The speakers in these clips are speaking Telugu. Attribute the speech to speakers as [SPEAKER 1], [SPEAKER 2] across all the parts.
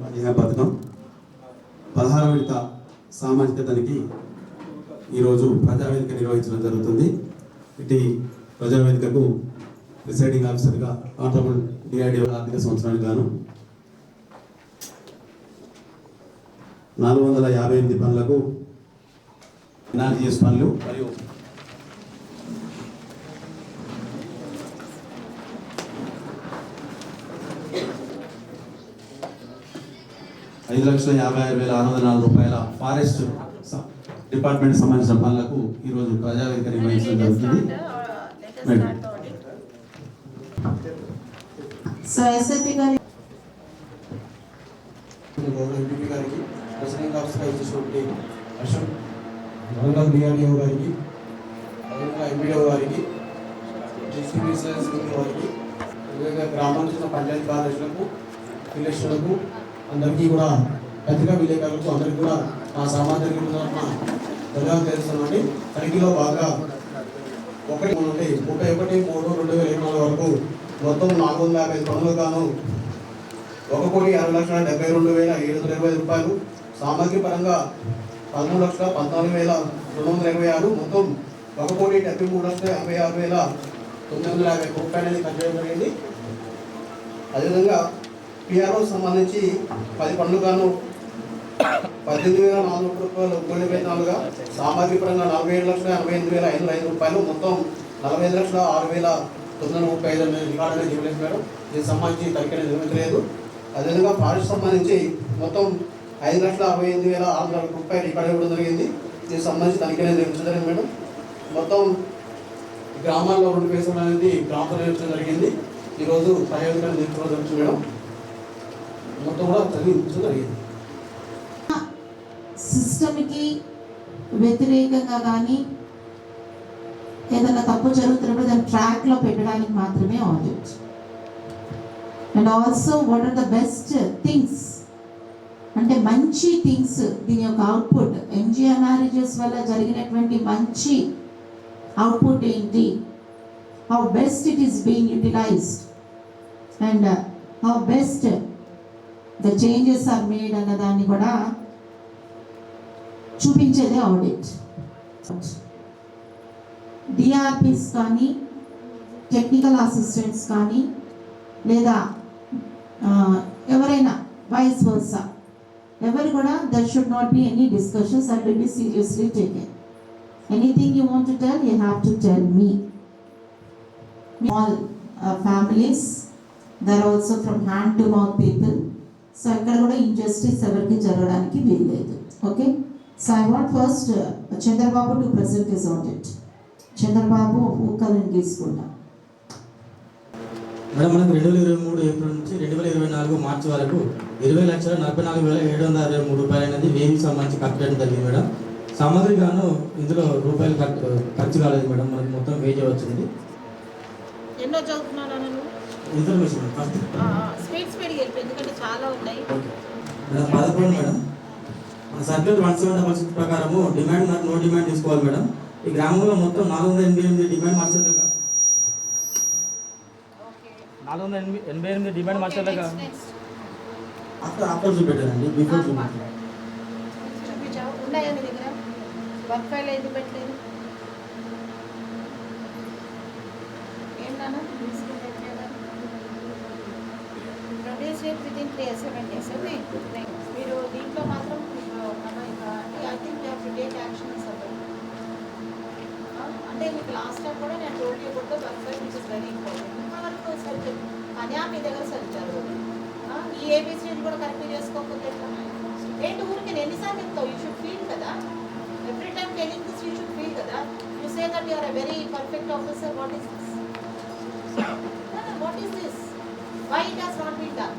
[SPEAKER 1] పదిహేను పథకం 16వ విడత సామాజిక తనిఖీ ఈరోజు ప్రజావేదిక నిర్వహించడం జరుగుతుంది. ఇటు ప్రజావేదికకు ప్రిసైడింగ్ ఆఫీసర్గా కాంట్రాబుల్ డిఆర్డిఓ ఆర్థిక సంవత్సరానికి గాను 458 పనులకు ఎన్ఆర్జీఎస్ పనులు మరియు 5,56,604 రూపాయల ఫారెస్ట్ డిపార్ట్మెంట్ సంబంధించిన పనులకు ఈరోజు ప్రజావేదిక నిర్వహించడం జరుగుతుంది.
[SPEAKER 2] గారికి ప్రెసిడెంట్ ఆఫీసర్ ఇచ్చినటువంటి అశోక్ వరంగల్ డిఆర్డిఓ గారికి ఎంపీడీఓ గారికి డిస్ట్రిబ్యూషన్ వారికి గ్రామానికి చెందిన పంచాయతీ కార్యదర్శులకు విలేకరులకు అందరికీ కూడా పత్రికా విలేకరులకు అందరికీ కూడా నా సామాజిక ధన్యవాదాలు తెలుస్తున్నామండి. తనిఖీలో బాగా 31/3/2024 వరకు మొత్తం 450 పనులు గాను 1,60,72,725 రూపాయలు, సామాజిక పరంగా 13,14,226 మొత్తం 1,73,86,950 రూపాయలు ఖర్చు చేయడం జరిగింది. అదేవిధంగా పిఆర్ఓ సంబంధించి 10 పనులు గాను 18,400 రూపాయలు కూలివేతనాలుగా, సామాజిక పరంగా 47,88,505 రూపాయలు, మొత్తం 45,06,935 రికార్డు అనేది ఇవ్వలేదు. దీనికి సంబంధించి తనిఖీ నిర్వహించలేదు. అదేవిధంగా ఫారెస్ట్ సంబంధించి మొత్తం 5,68,600 రూపాయలు రికార్డు ఇవ్వడం జరిగింది. దీనికి సంబంధించి తనిఖీ అనేది నిర్వహించడం జరిగింది మేడం. మొత్తం గ్రామాల్లో 2 కేసులు అనేది గ్రామంలో నిర్వహించడం జరిగింది. ఈరోజు ప్రయోజనం నిర్వహించడం జరుగుతుంది మేడం. మొత్తం కూడా చదివించడం జరిగింది.
[SPEAKER 3] సిస్టమ్కి వ్యతిరేకంగా కానీ ఏదైనా తప్పు జరుగుతున్నప్పుడు దాన్ని ట్రాక్లో పెట్టడానికి మాత్రమే audit. And also what are the best things, అంటే మంచి థింగ్స్, దీని యొక్క అవుట్పుట్, ఎంజీఎన్ఆర్ఈజీఎస్ వల్ల జరిగినటువంటి మంచి అవుట్పుట్ ఏంటి, how best it is being utilized and how best the changes are made అన్న దాన్ని కూడా చూపించేదే ఆడిట్. డిఆర్పిస్ కానీ టెక్నికల్ అసిస్టెంట్స్ కానీ లేదా ఎవరైనా వైస్ వర్సా ఎవరు కూడా there should not be any discussions that will be seriously taken. Anything you want to tell you have to tell me. All families there also from hand to mouth people. So ఇక్కడ కూడా ఇంజస్టిస్ ఎవరికి జరగడానికి వీల్లేదు. Okay, so I want first Chandrababu to present his audit. Chandrababu ఊకలను తీసుకున్నా.
[SPEAKER 4] మేడం, మనకు 2023 ఏప్రిల్ నుంచి 2024 మార్చి వరకు 20,44,763 రూపాయలు అనేది వేదికి సంబంధించి ఖర్చు చేయడం జరిగింది మేడం. సామాగ్రి గాను ఇందులో రూపాయలు ఖర్చు కాలేదు మేడం. మనకి మొత్తం వేజే వచ్చింది.
[SPEAKER 3] ఎన్నో చదువుతున్నాను
[SPEAKER 4] ఇన్ఫర్మేషన్ ఫస్ట్
[SPEAKER 3] ఎందుకంటే చాలా ఉన్నాయి
[SPEAKER 4] మేడం. 11 మేడం, మన సర్క్యులర్ 170 ప్రకారము డిమాండ్ నో డిమాండ్ తీసుకోవాలి మేడం. ఈ గ్రామంలో మొత్తం 488 డిమాండ్ మార్చలేక 488 డిమాండ్ మార్చలేక ఆఫ్టర్ చూపెట్టారండి, బిఫోర్ చూపెట్టారు.
[SPEAKER 3] ఉన్నాయా మీ దగ్గర వర్క్ ఫైల్ ఎందుకు పెట్టలేదు? ఏంటన్నా ప్రొడ్యూస్ వితిన్ 7 days మీరు దీంట్లో మాత్రం I think you have to take action. అంటే మీకు లాస్ట్ టైం కూడా నేను told you about the work file which is very important. ఇంతవరకు సరిగ్గా అన్యా మీ దగ్గర సరిగ్గారు. ఈ ఏబిసిడీలు కూడా కరెక్ట్ చేసుకోకపోతే ఎట్లా? ఏంటి ఊరికి ఎన్నిసార్లు చెప్తావు? యూ షుడ్ ఫీల్ కదా, every time telling this you should feel కదా. You say that you are a very perfect officer. What is this? What is this? Why it has not been done?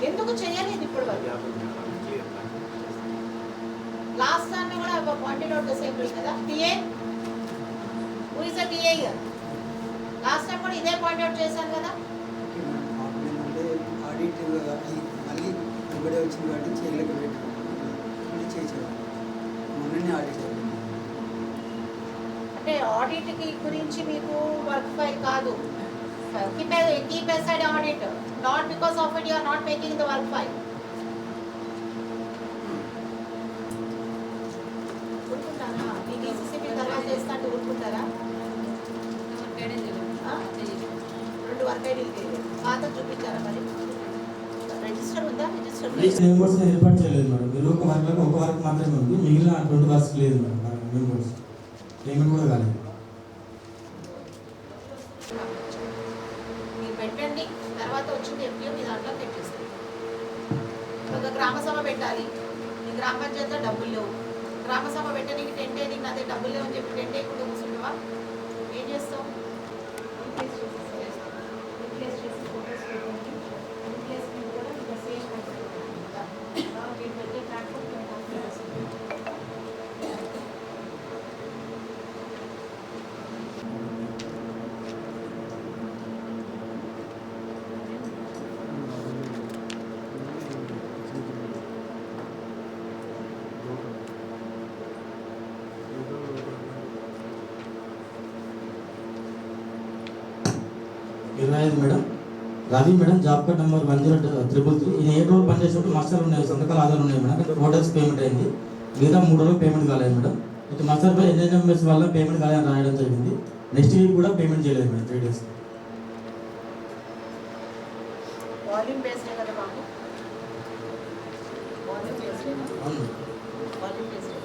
[SPEAKER 3] ఎందుకు చేయలేదు ఇప్పటి వరకు? లాస్ట్ టైం కూడా pointed out the same thing కదా. TA who is the TA here? Last time కూడా ఇదే పాయింట్ అవుట్ చేశాను కదా.
[SPEAKER 5] ఆడిట్ మళ్ళీ ఇప్పుడే వచ్చింది కాబట్టి చేయలేకపోయాడు. చేసాడు మొన్ననే ఆడిట్.
[SPEAKER 3] అంటే ఆడిట్కి గురించి మీకు వర్క్ ఫైల్ కాదు,
[SPEAKER 6] keep aside audit. Not because of it you are not making the work file. ఊరుకుంటారా? మీకు ECCP తర్వాత చేస్తా అంటే ఊరుకుంటారా? రెండు వర్క్ ఐడీలు పాత చూపించారా మరి? రిజిస్టర్ ఉందా? రిజిస్టర్
[SPEAKER 4] మెంబర్స్ ఏర్పాటు చేయలేదు మేడం. మీరు ఒక వర్క్ మాత్రమే ఉంది, మిగిలిన 20 వర్క్స్ లేదు మేడం. మెంబర్స్ పేమెంట్ కూడా కాలేదు.
[SPEAKER 6] మీరు పెట్టండి, తర్వాత వచ్చింది FPO మీ దాంట్లో పెట్టేస్తారు. ఒక గ్రామ సభ పెట్టాలి, మీ గ్రామ పంచాయతీలో డబ్బులు లేవు. గ్రామ సభ పెట్టడానికి టెంట్ నీకు అదే డబ్బులు లేవు అని చెప్పి టెంట్ వేయకుండా కూర్చుంటావా? ఏం చేస్తావు? రీప్లేస్ చేసి ఫోటోస్ పెట్టండి. రీప్లేస్మెంట్ కూడా ఇంకా సేమ్ మీరు పెట్టే platform
[SPEAKER 4] madam. Ravi madam, job card number 1033. ఇది 7 రోజులు పనిచేసినప్పుడు మాస్టర్ ఉన్నాయి, సంతకాలు ఆధారాలు ఉన్నాయి మేడం. ఓటర్స్ పేమెంట్ అయింది, మిగతా 3 రోజులు పేమెంట్ కాలేదు మేడం. అయితే మాస్టర్ పై NHMS వల్ల పేమెంట్ కాలేదని రాయడం జరిగింది. నెక్స్ట్ వీక్ కూడా పేమెంట్ చేయలేదు మేడం, 3 days.
[SPEAKER 6] వాల్యూమ్ బేస్డ్ కదా బాబు? వాల్యూమ్ బేస్డ్
[SPEAKER 4] అవును
[SPEAKER 6] వాల్యూమ్ బేస్డ్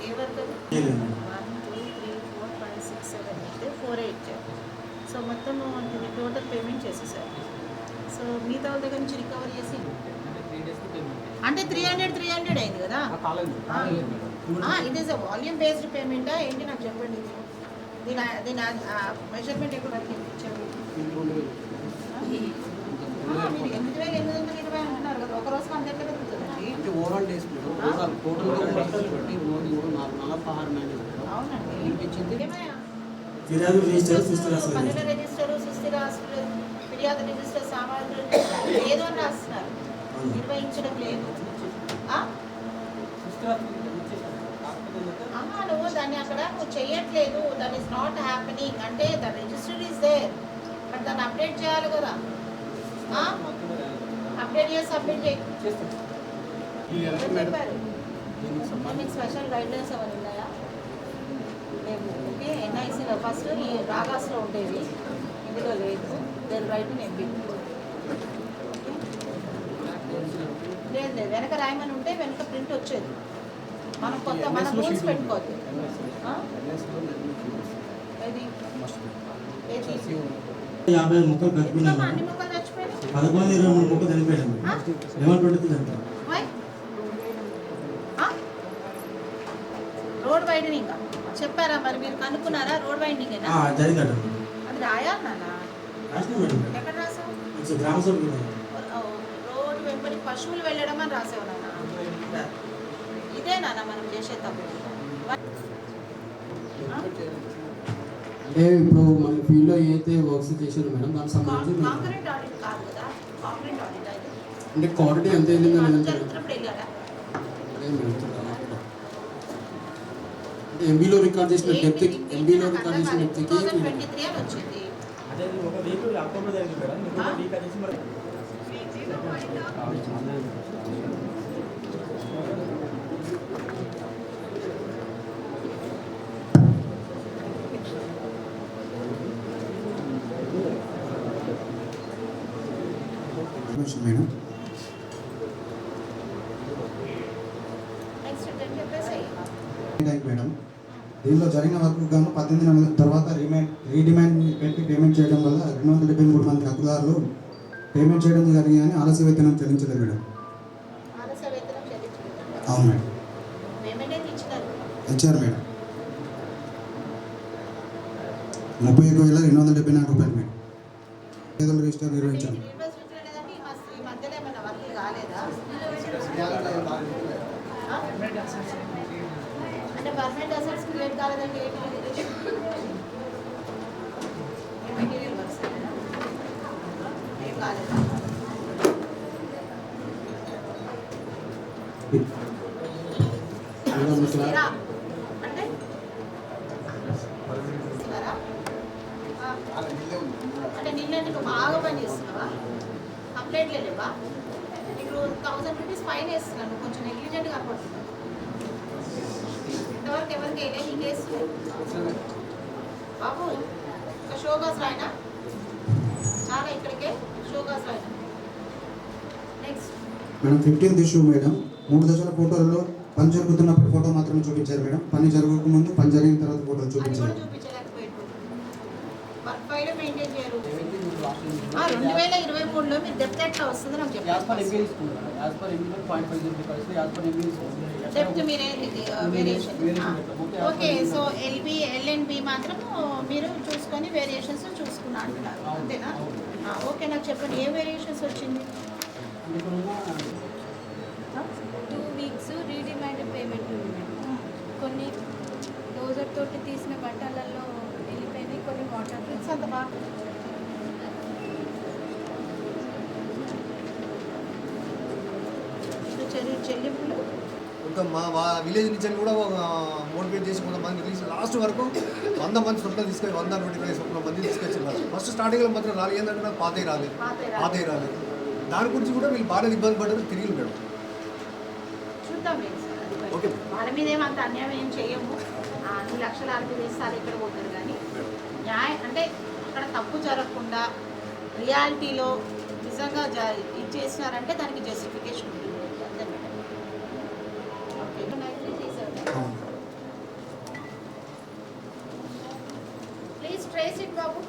[SPEAKER 6] ఏ వర్క్ అది?
[SPEAKER 4] చేయలేదు మేడం.
[SPEAKER 6] 1 2 3 4 5 6 7 8 4 8. సో మొత్తం టోటల్ పేమెంట్ చేసేసారు. సో మిగతా వాళ్ళ దగ్గర నుంచి రికవర్ చేసి అంటే 300 అయింది కదా? ఇది ఇస్ వాల్యూమ్ బేస్డ్ పేమెంటా ఏంటి నాకు చెప్పండి. దీని మెజర్మెంట్ ఎక్కడ చెప్పండి. మీరు 8,820 అంటున్నారు కదా, ఒక రోజుకి అంత ఎట్లా పెరుగుతుందండి?
[SPEAKER 2] ఓవరాల్ డేస్
[SPEAKER 6] అవునండి. ఏమయ్యా?
[SPEAKER 4] ఫిర్యాదు రిజిస్టర్, సుస్థిర
[SPEAKER 6] పన్నుల రిజిస్టరు, సుస్థిర ఫిర్యాదు రిజిస్టర్, సామాజిక ఏదో అని రాస్తున్నారు, నిర్వహించడం లేదు. నువ్వు దాన్ని అక్కడ నువ్వు చేయట్లేదు, దట్ ఈస్ నాట్ హ్యాపెనింగ్ అంటే the register is there, but దాన్ని అప్డేట్ చేయాలి కదా. అప్డేట్ చేసి సబ్మిట్ చేయి. చెప్పారు మీకు స్పెషల్ గైడ్లైన్స్ అవన్నీ ఉన్నాయా? లేవు. ఓకే, NICలో ఫస్ట్ ఈ రాగాస్లో ఉండేవి, ఇందులో లేదు. దేని రైట్ ఎంపీ లేదు లేదు, వెనక రాయమని ఉంటే వెనక ప్రింట్ వచ్చేది. మనం కొత్త మన రూల్స్ పెట్టుకోవద్దు. ఏది ఏది
[SPEAKER 4] 50 మొక్కలు చచ్చిపోయినాయి మేడం.
[SPEAKER 6] అన్ని మొక్కలు చచ్చిపోయినాయి.
[SPEAKER 4] 11-23 మొక్కలు చనిపోయాయి మేడం. 11-23 చనిపోయాయి.
[SPEAKER 6] రోడ్ వైడనింగ్ చెప్పారా మరి? మీరు కనుక్కున్నారా? రోడ్ వైండింగ్
[SPEAKER 4] జరిగిందట
[SPEAKER 6] అది రాయాలి నాన్న.
[SPEAKER 4] రాసిన మేడం.
[SPEAKER 6] ఎక్కడ రాసావు?
[SPEAKER 4] గ్రామ సభ్యులు
[SPEAKER 6] రోడ్డు వెంబడి పశువులు వెళ్ళడం అని రాసావు నాన్న. ఇదే నాన్న మనం చేసే తప్పు.
[SPEAKER 2] అంటే ఇప్పుడు మన ఫీల్డ్లో ఏదైతే వర్క్స్ చేశారు మేడం, దానికి సంబంధించి
[SPEAKER 6] కాంక్రీట్ ఆడిట్ కాదు కదా, కాంక్రీట్ ఆడిట్ అయితే
[SPEAKER 2] అంటే క్వాలిటీ ఎంత వెళ్ళిందో లేదంటే
[SPEAKER 6] జరుగుతున్నప్పుడు వెళ్ళారా?
[SPEAKER 2] అంటే ఎంబీలో రికార్డ్ చేసిన డెప్త్, ఎంబీలో రికార్డ్ చేసిన డెప్త్కి
[SPEAKER 6] 2023 అని వచ్చింది.
[SPEAKER 4] అదే ఒక వీక్ అక్టోబర్ జరిగింది మేడం. ఇంకొక వీక్ వచ్చేసి మరి
[SPEAKER 7] మేడం.
[SPEAKER 6] నెక్స్ట్ చెప్పేసి
[SPEAKER 7] మేడం, దీనిలో జరిగిన వర్క్ గాను 18 నెలల తర్వాత రీడిమాండ్ పెట్టి పేమెంట్ చేయడం వల్ల 273 మంది హక్కుదారులు పేమెంట్ చేయడం జరిగిందని ఆలస్య వేతనం చెల్లించలేదు మేడం.
[SPEAKER 6] ఆలస్య వేతనం చెల్లించలేదు.
[SPEAKER 7] అవును మేడం.
[SPEAKER 6] పేమెంట్ ఎంత ఇచ్చినారు?
[SPEAKER 7] ఇచ్చారు మేడం. 31,274 రూపాయలు మేడం. పేదల రిజిస్టర్ నిర్వహించారు.
[SPEAKER 6] ఈ మధ్యలో ఏమైనా వర్క్ కాలేదా? అంటే పర్మనెంట్ అసెట్స్ క్రియేట్ కాలేదంటే మెటీరియల్ వర్క్స్ ఏం కాలేదు. సుస్థిరా అంటే సుస్థిరా? అంటే నిన్న నువ్వు బాగా పని చేస్తున్నావా? కంప్లైంట్లే లేవా? నీకు 1000 రూపీస్ ఫైన్ వేస్తున్నాను, కొంచెం నెగ్లిజెంట్ కనపడుతుంది. ఇంతవరకు ఎవరికి వేయలే, నీకు వేస్తున్నాయి బాబు. ఇంకా షోగాస్ రాయనా? చాలా ఇక్కడికే షోగాస్ రాయనా. Next
[SPEAKER 7] madam 15th issue madam 3 దశల ఫోటోలలో పని జరుగుతున్నప్పుడు ఫోటో మాత్రమే చూపించారు మేడం. పని జరగక ముందు, పని జరిగిన తర్వాత ఫోటోలు
[SPEAKER 6] అది కూడా
[SPEAKER 7] చూపించారు.
[SPEAKER 6] చూపించలేకపోయాడు. వర్క్ ఫైల్ మెయింటైన్ చేయరు. 2023లో మీరు డెప్త్ ఎట్లా వస్తుందో నాకు చెప్పండి. డెప్త్ మీరే వేరియేషన్. ఓకే, సో ఎల్ఎన్బి మాత్రం మీరు చూసుకొని వేరియేషన్స్ చూసుకున్నా అంటున్నారు అంతేనా? ఓకే, నాకు చెప్పండి ఏ వేరియేషన్స్ వచ్చింది?
[SPEAKER 8] 2 weeks రీడిమాండ్ పేమెంట్ ఉంది మేడం. కొన్ని డోజర్ తోటి తీసిన బట్టలలో వెళ్ళిపోయినాయి, కొన్ని వాటర్
[SPEAKER 6] ఫిక్స్ అంత బాగా చెల్లింపులు
[SPEAKER 9] మా విలేజ్ నుంచి కూడా మోటివేట్ చేసి కొంతమంది రిలీజ్ లాస్ట్ వరకు 100 మంది సొంతం తీసుకొని 125 మంది తీసుకొచ్చారు. ఫస్ట్ స్టార్టింగ్లో మాత్రం రాలేదు, ఏంటంటే నాకు పాతయ్య రాలేదు. దాని గురించి కూడా వీళ్ళు బాగా ఇబ్బంది పడ్డారు. తిరిగి మేడం
[SPEAKER 6] చూద్దాం.
[SPEAKER 9] ఓకే,
[SPEAKER 6] వాళ్ళ మీద ఏమంత అన్యాయం ఏం చేయము. 2 లక్షల అరవై వేసాలు ఇక్కడ పోతారు కానీ న్యాయం అంటే అక్కడ తప్పు జరగకుండా రియాలిటీలో నిజంగా ఇది చేసినారంటే దానికి జస్టిఫికేషన్ ఉంటుంది. అంతే madam. Okay, please trace it బాబు.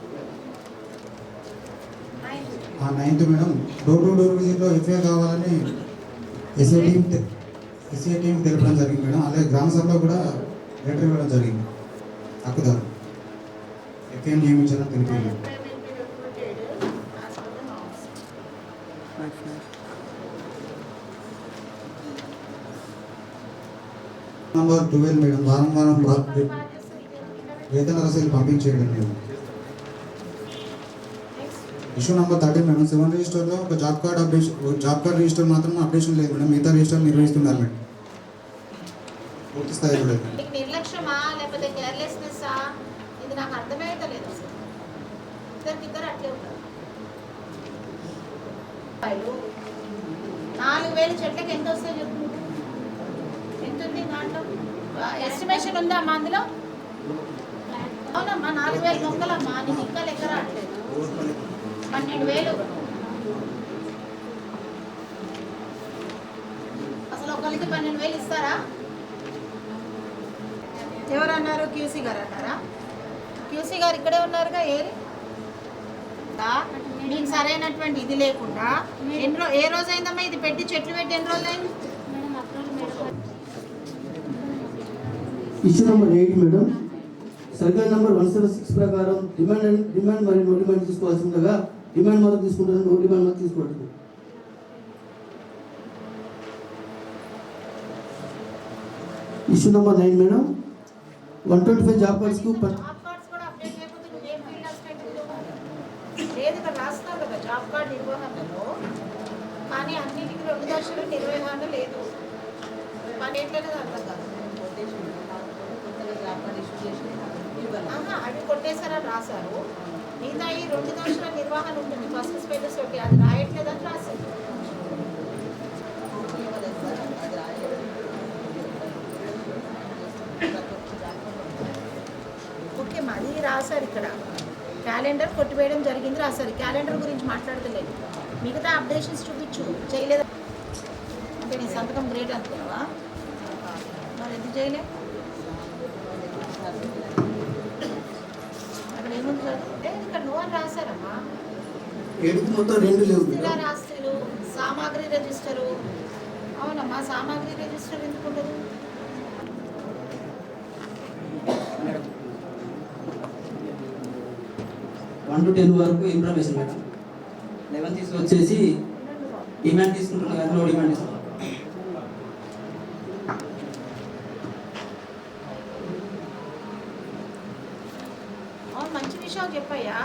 [SPEAKER 7] 9th madam door to door విజిట్లో ఎఫ్ఐఆర్ కావాలని ఎస్ఐ టీం తెలపడం జరిగింది మేడం. అలాగే గ్రామ సభలో కూడా లెటర్ ఇవ్వడం జరిగింది. హక్కుదారు ఎఫ్ఐఆర్ నియమించాలని తెలిపింది. నంబర్ 12 మేడం వారం వేతన రసీదు పంపించేయడం లేదు. ఇష్యూ నెంబర్ 13 మేడం 7 రిజిస్టర్లో ఒక జాబ్ కార్డ్ రిజిస్టర్ మాత్రం అప్డేషన్ లేదు మేడం. మిగతా రిజిస్టర్ నిర్వహిస్తున్నారు మేడం. పూర్తి స్థాయి కూడా
[SPEAKER 6] నీకు నిర్లక్ష్యమా లేకపోతే కేర్లెస్నెస్సా? ఇది నాకు అర్థమైతలేదు అసలు. ఇద్దరు అట్లే ఉంటారు. 4000 చెట్లకి ఎంత వస్తాయి చెప్పు? ఎంత ఉంది దాంట్లో? ఎస్టిమేషన్ ఉందా అమ్మా అందులో? అవునమ్మా, 4000 మొక్కలమ్మా. నీకు ఇంకా లెక్క రావట్లేదు. 12,000 అసలు ఒకరికి 12,000 ఇస్తారా? ఎవరు అన్నారు? క్యూసీ గారు అన్నారా? క్యూసీ గారు ఇక్కడే ఉన్నారుగా. మీకు సరైనటువంటి ఇది లేకుండా ఏ రోజు అయిందమ్మా ఇది పెట్టి చెట్లు పెట్టి ఎన్ని రోజులు అయింది?
[SPEAKER 10] Issue number 8 madam circle number 176 ప్రకారం డిమాండ్ మరియు నో డిమాండ్ తీసుకోవాల్సి ఉండగా డిమాండ్ మాత్రం తీసుకుంటారు, నో డిమాండ్ మాత్రం తీసుకోవట్లేదు. ఇష్యూ నెంబర్ 9 మేడం 125 జాబ్ కార్డ్స్కు
[SPEAKER 6] లేదు ఇక్కడ రాస్తున్నారు కదా జాబ్ కార్డ్ నిర్వహణలో, కానీ అన్నిటికీ 2 దశలు నిర్వహణ లేదు. పని ఎట్లనేది అర్థం కాదు. అవి కొట్టేశారని రాశారు. మిగతా ఈ 2 దశల నిర్వహణ ఉంటుంది. ఫస్ట్ స్పేటస్ ఒకటి అది రాయట్లేదని రాశారు. ఓకే, అది రాశారు ఇక్కడ. క్యాలెండర్ కొట్టివేయడం జరిగింది రాశారు. క్యాలెండర్ గురించి మాట్లాడతలేదు. మిగతా అప్డేషన్స్ చూపించు. చేయలేదు అంటే నీ సంతకం గ్రేట్ అనుకున్నావా? మరి ఎందుకు చేయలే? అక్కడ ఏముంది అంటే ఇక్కడ నో అని రాశారమ్మా.
[SPEAKER 10] మొత్తం 2 లేవు.
[SPEAKER 6] ఆస్తులు సామాగ్రి రిజిస్టరు. అవునమ్మా, సామాగ్రి రిజిస్టర్ ఎందుకు ఉండదు?
[SPEAKER 4] 1 to 10 వరకు ఇన్ఫర్మేషన్ మేడం. 11th వచ్చేసి డిమాండ్ తీసుకుంటున్నాం కదా, నో డిమాండ్ తీసుకుంటాం.
[SPEAKER 6] మంచి విషయం చెప్పయ్యా.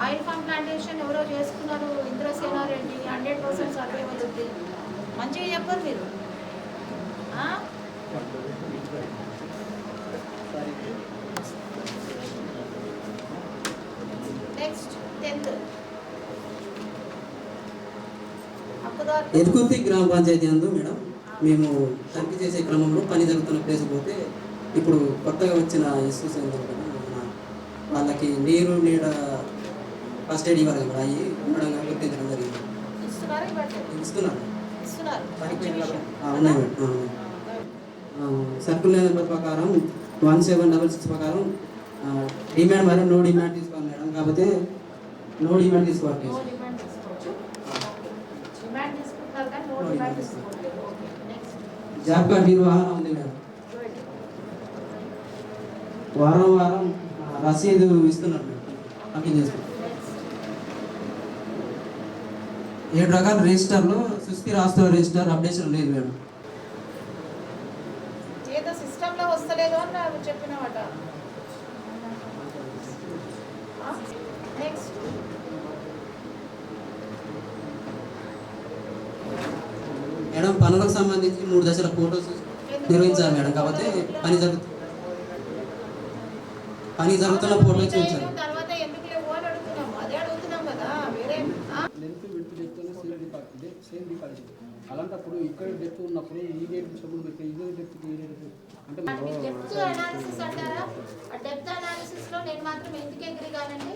[SPEAKER 6] ఆయిల్ ఫామ్ ప్లాంటేషన్ ఎవరో చేసుకున్నారు, ఇంద్రసేన రెడ్డి 100% సర్వే అవుతుంది. మంచిగా చెప్పరు మీరు. నెక్స్ట్ 10th హక్కుదారు
[SPEAKER 11] ఎదుకుర్తి గ్రామ పంచాయతీ అందు మేడం మేము తనిఖీ చేసే క్రమంలో పని జరుగుతున్న ప్లేస్ పోతే ఇప్పుడు కొత్తగా వచ్చిన ఇష్యూస్ ఏంటంటే వాళ్ళకి నీరు నీడ ఫస్ట్ ఎయిడ్ ఇవ్వాలి కూడా అవి ఉండడం గుర్తించడం జరిగింది.
[SPEAKER 6] ఇస్తున్నారు
[SPEAKER 11] ఇస్తున్నారు
[SPEAKER 6] ఇస్తున్నారు
[SPEAKER 11] ఉన్నాయి మేడం. సర్కులర్ నెంబర్ ప్రకారం 1766 ప్రకారం డిమాండ్ మరియు నో డిమాండ్ తీసుకోవాలి మేడం. కాకపోతే నో డిమాండ్ తీసుకోవాలి.
[SPEAKER 6] నో డిమాండ్ తీసుకోవచ్చు. డిమాండ్ తీసుకుంటారు కానీ నో డిమాండ్ తీసుకోవట్లేదు. ఓకే నెక్స్ట్
[SPEAKER 11] జాబ్ కార్డ్ నిర్వహణ ఉంది మేడం. వారం వారం రసీదు ఇస్తున్నారు మేడం. అప్లై చేస్తున్నాం. 7 రకాల రిజిస్టర్లో సుస్థిర ఆస్తుల రిజిస్టర్ అప్డేషన్ లేదు మేడం.
[SPEAKER 6] ఏదో సిస్టంలో వస్తలేదు అని నాకు చెప్పినమాట. నెక్స్ట్
[SPEAKER 11] మేడం పనులకు సంబంధించి 3 దశల ఫోటోస్ నిర్వహించాలి మేడం. కాకపోతే పని జరుగుతున్న ఫోటోలు చూపించాలి.
[SPEAKER 6] తర్వాత ఎందుకు లేవు అని అడుగుతున్నాం. అదే అడుగుతున్నాం కదా. వేరే
[SPEAKER 2] length width depth same department అలాంటప్పుడు ఇక్కడ డెప్త్ ఉన్నప్పుడు ఈ డేట్ చెప్పులు పెట్టి ఇదే డెప్త్ ఈ డేట్ అంటే
[SPEAKER 6] డెప్త్ అనాలిసిస్ అంటారా? ఆ డెప్త్ అనాలిసిస్ లో నేను మాత్రం ఎందుకు అగ్రీ కానండి?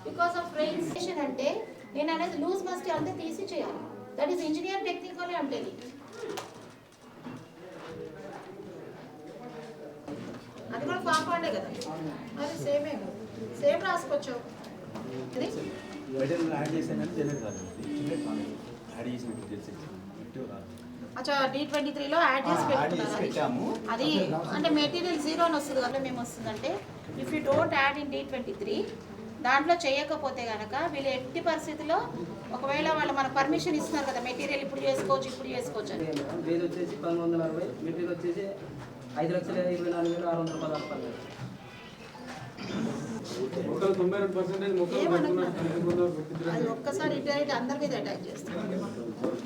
[SPEAKER 6] బికాస్ ఆఫ్ రైన్స్టేషన్ అంటే నేను అనేది లూజ్ మస్ట్ అంతే తీసి చేయాలి. దట్ ఈస్ ఇంజనీర్ టెక్నికల్ అంటే అది కూడా కాంపౌండే కదా. అది సేమే సేమ్ రాసుకోవచ్చు. ఇది అచ్చా D23లో యాడ్ చేసి పెట్టుకున్నాను. అది అంటే మెటీరియల్ 0 అని వస్తుంది కదా. మేము వస్తుందంటే if you don't add in D23 దాంట్లో చేయకపోతే కనుక వీళ్ళు ఎట్టి పరిస్థితిలో ఒకవేళ వాళ్ళు మన పర్మిషన్ ఇస్తున్నారు కదా మెటీరియల్ ఇప్పుడు చేసుకోవచ్చు అని.
[SPEAKER 11] వేది వచ్చేసి 1160, మెటీరియల్ వచ్చేసి 5,24,616
[SPEAKER 6] అది ఒక్కసారి ఇటు అందరి మీద అటాక్ చేస్తారు.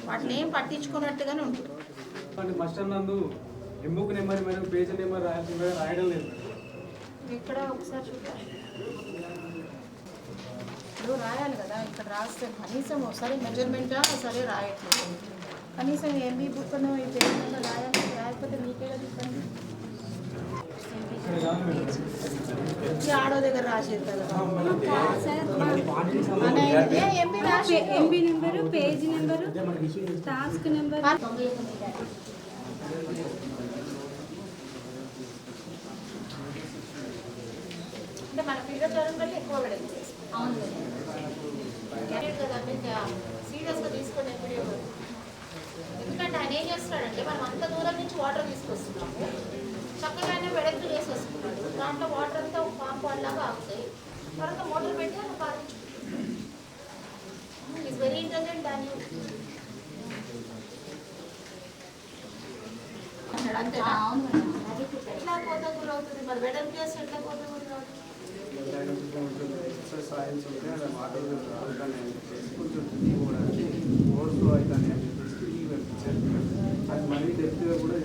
[SPEAKER 6] వాటిని ఏం పట్టించుకున్నట్టుగానే ఉంటుంది.
[SPEAKER 2] మాస్టర్ నందు ఎంబుక్ నెంబర్ మరియు పేజ్ నెంబర్ రాయడం లేదు.
[SPEAKER 6] ఇక్కడ ఒకసారి చూద్దాం. ఇప్పుడు రాయాలి కదా. ఇక్కడ రాస్తే కనీసం ఒకసారి మెజర్మెంటా సరే రాయట్లేదు. కనీసం ఎంబీ బుక్ ఈ పేజ్ నెంబర్ రాయాలి. రాయకపోతే మీకే కదా ఇబ్బంది. ఆడో దగ్గర రాసేది కదా.
[SPEAKER 8] MB number, page number, task number.
[SPEAKER 6] అంటే మన ఫిగర్ చదువుకుంటే ఎక్కువ పడేది. అవును కదా. మీకు సీరియస్గా తీసుకొని ఎప్పుడే. ఎందుకంటే ఆయన ఏం చేస్తున్నాడంటే మనం అంత దూరం నుంచి వాటర్ తీసుకొస్తున్నాము. చక్కగానే వెడల్పు చేసి వస్తున్నాడు. దాంట్లో వాటర్ అంతా ఒక కాంపౌండ్ లాగా ఆగుతాయి. తర్వాత మోటార్ పెట్టి అలా పారించుకుంటాం. ఇట్స్ వెరీ ఇంటెలిజెంట్ దాని అంతే. అవును ఎట్లా కోత గురి అవుతుంది మరి. వెడల్పు చేసి ఎట్లా కోత గురి అవుతుంది?
[SPEAKER 2] సైన్స్ ఉంటే వాటర్ ఓవర్ఫ్లో అవుతాయి అని చెప్పేసి అది మళ్ళీ డెప్త్గా కూడా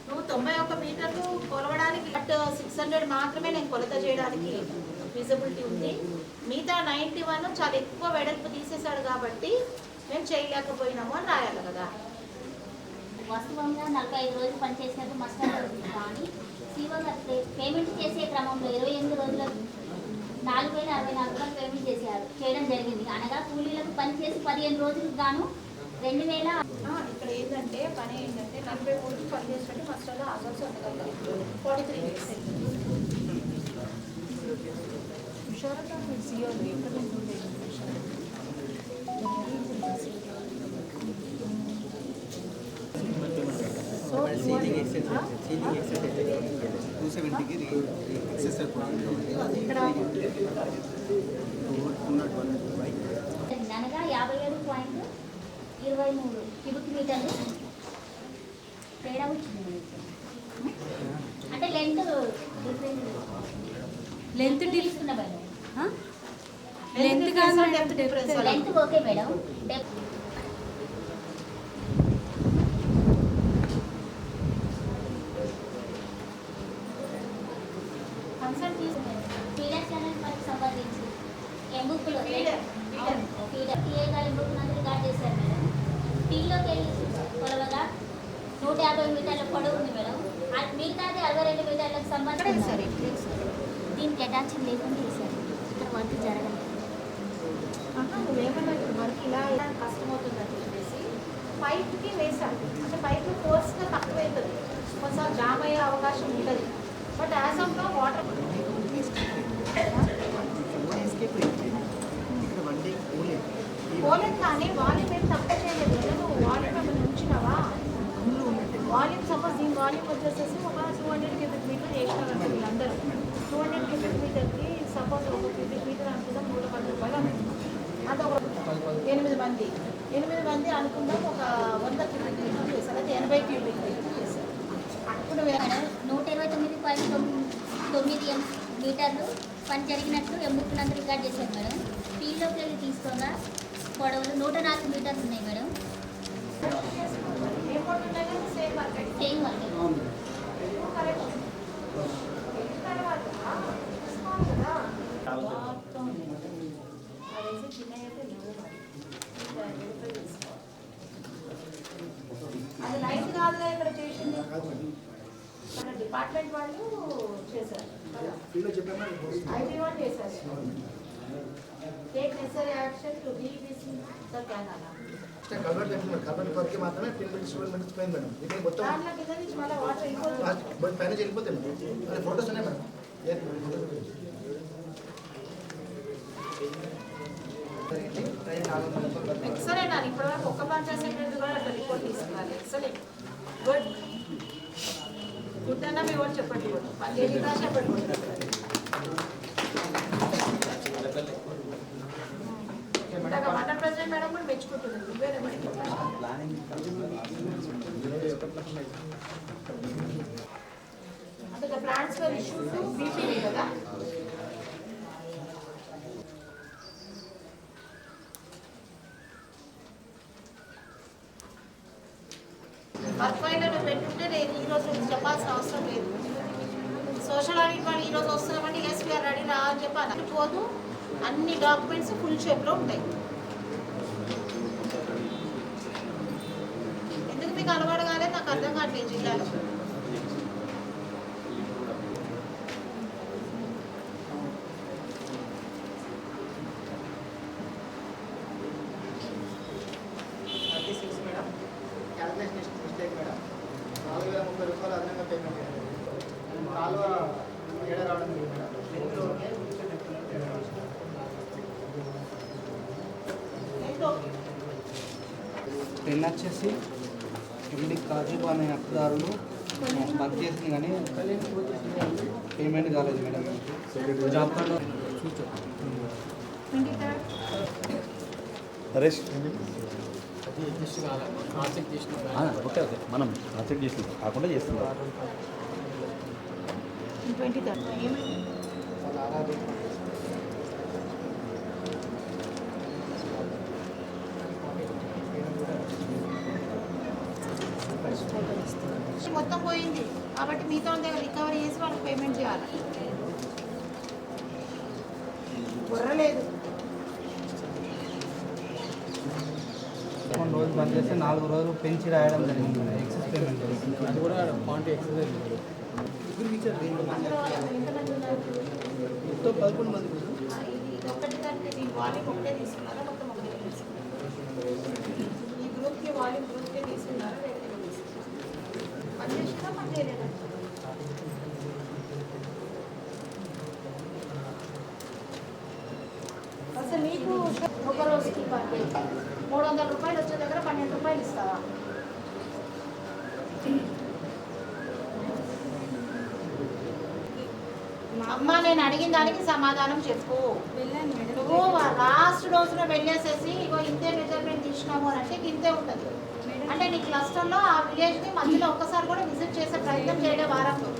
[SPEAKER 6] నువ్వు 91 మీటర్లు కొలవడానికి 600 మాత్రమే నేను కొలత చేయడానికి ఫీజిబిలిటీ ఉంది. మిగతా 91 చాలా ఎక్కువ వెడల్పు తీసేశాడు కాబట్టి మేము చేయలేకపోయినాము అని రాయాలి కదా.
[SPEAKER 12] వాస్తవంగా 45 రోజులు పనిచేసినట్టు మస్టర్ అవుతుంది. కానీ సీఓ గారు పేమెంట్ చేసే క్రమంలో 28 రోజులకు 4,064 పేమెంట్ చేయడం జరిగింది. అనగా కూలీలకు పనిచేసి 15 రోజులకు గాను 2,000.
[SPEAKER 6] ఇక్కడ ఏంటంటే పని ఏంటంటే 43 పని చేసినట్టు మస్టర్లో ఆగల్సి ఉండగలుగుతాం. 43 డేస్ షూర్గా మీరు సీఓ ఎక్కడ
[SPEAKER 12] అనగా 57.23 క్యూబిక్ మీటర్లు తేడా వచ్చింది. అంటే లెంత్ తీసుకున్న మేడం. Length okay madam. ఎంబుక్లో ఫీడర్ టీఏ గారు ఎంబుక్కునందుకు రికార్డ్ చేశారు మేడం. టీలోకి వెళ్ళి కొలవగా 150 మీటర్ల పొడవు ఉంది మేడం. మిగతాది 62 మీటర్లకు సంబంధించి దీనికి అటాచ్మెంట్ లేకుండా చేశారు. ఇక్కడ వర్క్ జరగలేదు.
[SPEAKER 6] నువ్వేమన్నా వర్క్ ఇలా కష్టమవుతుందని చెప్పేసి పైప్కి వేసాడు. అంటే పైప్ ఫోర్స్గా తక్కువ అవుతుంది, కొంచెం జామ్ అయ్యే అవకాశం ఉంటుంది. But as of no water పోలేదు, కానీ వాల్యూమ్ ఏం తక్కువ చేయలేదు. నువ్వు వాల్యూమ్ ఏమైనా ఉంచినావా? వాల్యూమ్ సపోజ్ దీని వాల్యూమ్ వచ్చేసేసి ఒక 200 క్యూబిక్ మీటర్ చేసినారంటే వీళ్ళందరూ 200 క్యూబిక్ మీటర్కి సపోజ్ ఒక క్యూబిక్ మీటర్ అనుకుందాం 110 రూపాయలు అనుకుందాం. అది ఒక 8 మంది అనుకుందాం ఒక 100 క్యూబిక్ మీటర్ చేశారు. అది 80 క్యూబిక్ మీటర్ చేశారు. అప్పుడు
[SPEAKER 12] 129 మీటర్లు పని జరిగినట్లు ఎంబుక్కునందుకు రికార్డ్ చేశారు మేడం. టీలోకి వెళ్ళి తీసుకోగా పొడవులు 104 మీటర్లు ఉన్నాయి మేడం. సేమ్ వర్క్
[SPEAKER 6] అది లైట్ కాదుగా ఇక్కడ చేసింది, మన డిపార్ట్మెంట్ వాళ్ళు చేశారు, ఐటీ వాళ్ళు చేశారు. Take necessary action to leave this the canal.
[SPEAKER 9] Culvert వరకు మాత్రమే 10 మినిట్స్ పోయింది మేడం. ఇక్కడ మొత్తం
[SPEAKER 6] దాంట్లో కింద నుంచి మళ్ళీ వాటర్ వెళ్ళిపోతుంది.
[SPEAKER 9] పైన వెళ్ళిపోతాయి మేడం. అది ఫోటోస్ ఉన్నాయి మేడం.
[SPEAKER 6] ఎక్సలెంట్ అని ఇప్పటివరకు ఒక్క పంచాయత్ సెక్రటరీ కూడా అట్లా రిపోర్ట్ తీసుకున్నారు. ఎక్సలెంట్, గుడ్ గుడ్ అన్న మీ వాళ్ళు చెప్పండి. చెప్పండి. మండల ప్రెసిడెంట్ మేడం కూడా మెచ్చుకుంటున్నారు. అంటే plans for issue to BPD కదా. వర్క్ ఫైండర్ నువ్వు పెట్టుంటే నేను ఈరోజు చెప్పాల్సిన అవసరం లేదు. సోషల్ ఆడిట్ వాళ్ళు ఈరోజు వస్తున్నామంటే ఎస్పీఆర్ రెడీ రా అని చెప్పాలి. పోదు, అన్ని డాక్యుమెంట్స్ ఫుల్ షేప్లో ఉంటాయి. ఎందుకు మీకు అలవాటు కాలేదు నాకు అర్థం కావట్లేదు. జిల్లాలో
[SPEAKER 5] మేడం క్యాల్కులేషన్ మిస్టేక్ మేడం. 4030 రూపాయలు అదనంగా పేమెంట్ చేయాలి. కాలువ ఏడ రావడం లేదు మేడం. పెన్ వచ్చేసి ఎండి కాజీబు అనే అప్పుదారులు వర్క్ చేసింది కానీ పేమెంట్ కాలేదు madam. Job card
[SPEAKER 13] Naresh
[SPEAKER 14] okay మనం కాన్సెప్ట్ చేసి కాకుండా చేస్తున్నాం.
[SPEAKER 6] 23 మొత్తం పోయింది కాబట్టి మీతో దగ్గర రికవరీ చేసి వాళ్ళకి పేమెంట్ చేయాలి. బుర్రలేదు.
[SPEAKER 5] రోజు బంద్ చేస్తే 4 రోజులు పెంచి రాయడం జరిగింది. ఎక్సెస్ పేమెంట్ అది కూడా పాయింట్ ఎక్సెస్ మొత్తం 11 మంది.
[SPEAKER 6] ఇది ఒకటి కంటే దీని వాల్యూమ్ ఒకటే తీసుకున్నారా మొత్తం ఒకటే తీసుకున్నారు? ఈ గ్రూప్కి వాల్యూమ్ గ్రూప్కే తీసుకున్నారా వేరే తీసుకున్నారా? పని చేసినా పని చేయలేదా? అసలు నీకు ఒక రోజుకి 300 రూపాయలు వచ్చే దగ్గర 12 రూపాయలు ఇస్తావా? అమ్మ నేను అడిగిన దానికి సమాధానం చెప్పు. నువ్వు లాస్ట్ రోజున వెళ్ళేసేసి ఇగో ఇంతే మెజర్మెంట్ తీసినాము అని అంటే ఇంతే ఉంటుంది. అంటే నీ క్లస్టర్లో ఆ విలేజ్ని మధ్యలో ఒక్కసారి కూడా విజిట్ చేసే ప్రయత్నం చేయడం వారంలో.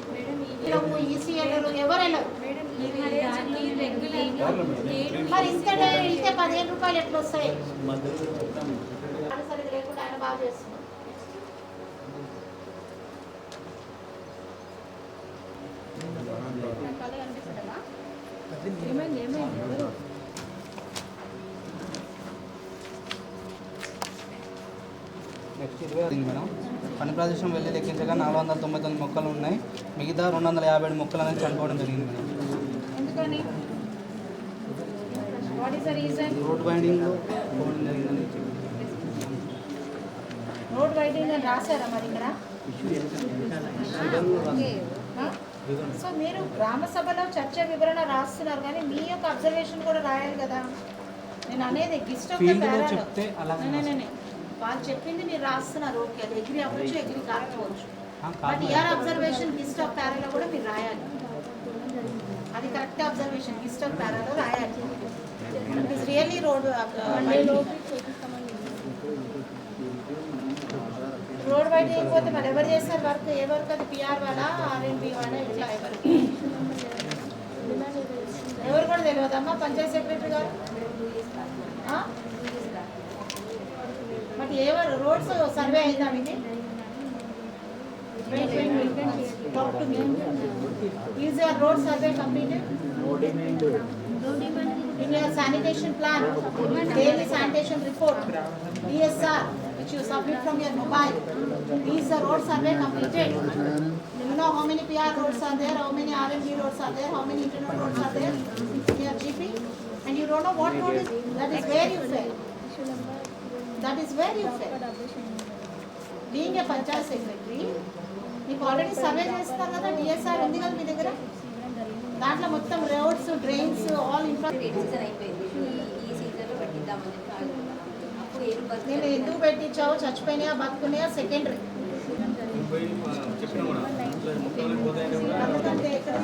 [SPEAKER 6] నువ్వు ఈసీఎల్ ఎవరు వెళ్ళరు. మరి ఇంతే 15 రూపాయలు ఎట్లా వస్తాయి? సరిగ్గా లేకుండా ఆయన బాగా చేస్తున్నాడు.
[SPEAKER 13] Next 20 madam. పని ప్రదేశం వెళ్ళి లెక్కించగా 499 మొక్కలు ఉన్నాయి. మిగతా 257 మొక్కలు అనేది చనిపోవడం జరిగింది మేడం.
[SPEAKER 6] ఎందుకని? What is the reason?
[SPEAKER 13] Road winding పోవడం జరిగిందని
[SPEAKER 6] రోడ్ వైడింగ్ అని రాశారా మరి ఇక్కడ? సో మీరు గ్రామ సభలో చర్చ వివరణ రాస్తున్నారు కానీ మీ యొక్క అబ్జర్వేషన్ కూడా రాయాలి కదా. నేను అనేది గిస్ట్ ఆఫ్ ద ప్యారాలో వాళ్ళు చెప్పింది మీరు రాస్తున్నారు. ఓకే, అది ఎగ్రీ అవ్వచ్చు, ఎగ్రీ కాకపోవచ్చు. But your observation gist of ప్యారాలో కూడా మీరు రాయాలి. అది కరెక్ట్ అబ్జర్వేషన్ గిస్ట్ ఆఫ్ ప్యారాలో రాయాలి. It is really road road wide అయిపోతే మరి ఎవరు చేస్తారు వర్క్? ఏ వర్క్ అది? పిఆర్ వాళ్ళ, ఆర్ఎన్బి వాళ్ళ, ఇట్లా ఎవరు కూడా తెలియదమ్మా పంచాయత్ సెక్రటరీ గారు. బట్ ఎవరు రోడ్స్ సర్వే అయిందా మీది? Is your road survey completed? In your sanitation plan, daily sanitation report, DSR, which you submit from your mobile, is the road survey completed? You know how many PR roads are there, how many RMB roads are there, how many internal roads are there in your GP? And you don't know what road is, that is where you fail. That is where you fail. Being a Panchayat Secretary, మీకు ఆల్రెడీ సర్వే చేస్తారు కదా, డిఎస్ఆర్ ఉంది కదా మీ దగ్గర. దాంట్లో మొత్తం రోడ్స్, డ్రైన్స్, ఆల్ ఇన్ఫ్రాస్ట్రక్చర్ అయిపోయింది. నేను ఎందుకు పెట్టించావు, చచ్చిపోయినాయా బతుకున్నాయా సెకండరీ. ఎందుకంటే ఎక్కడ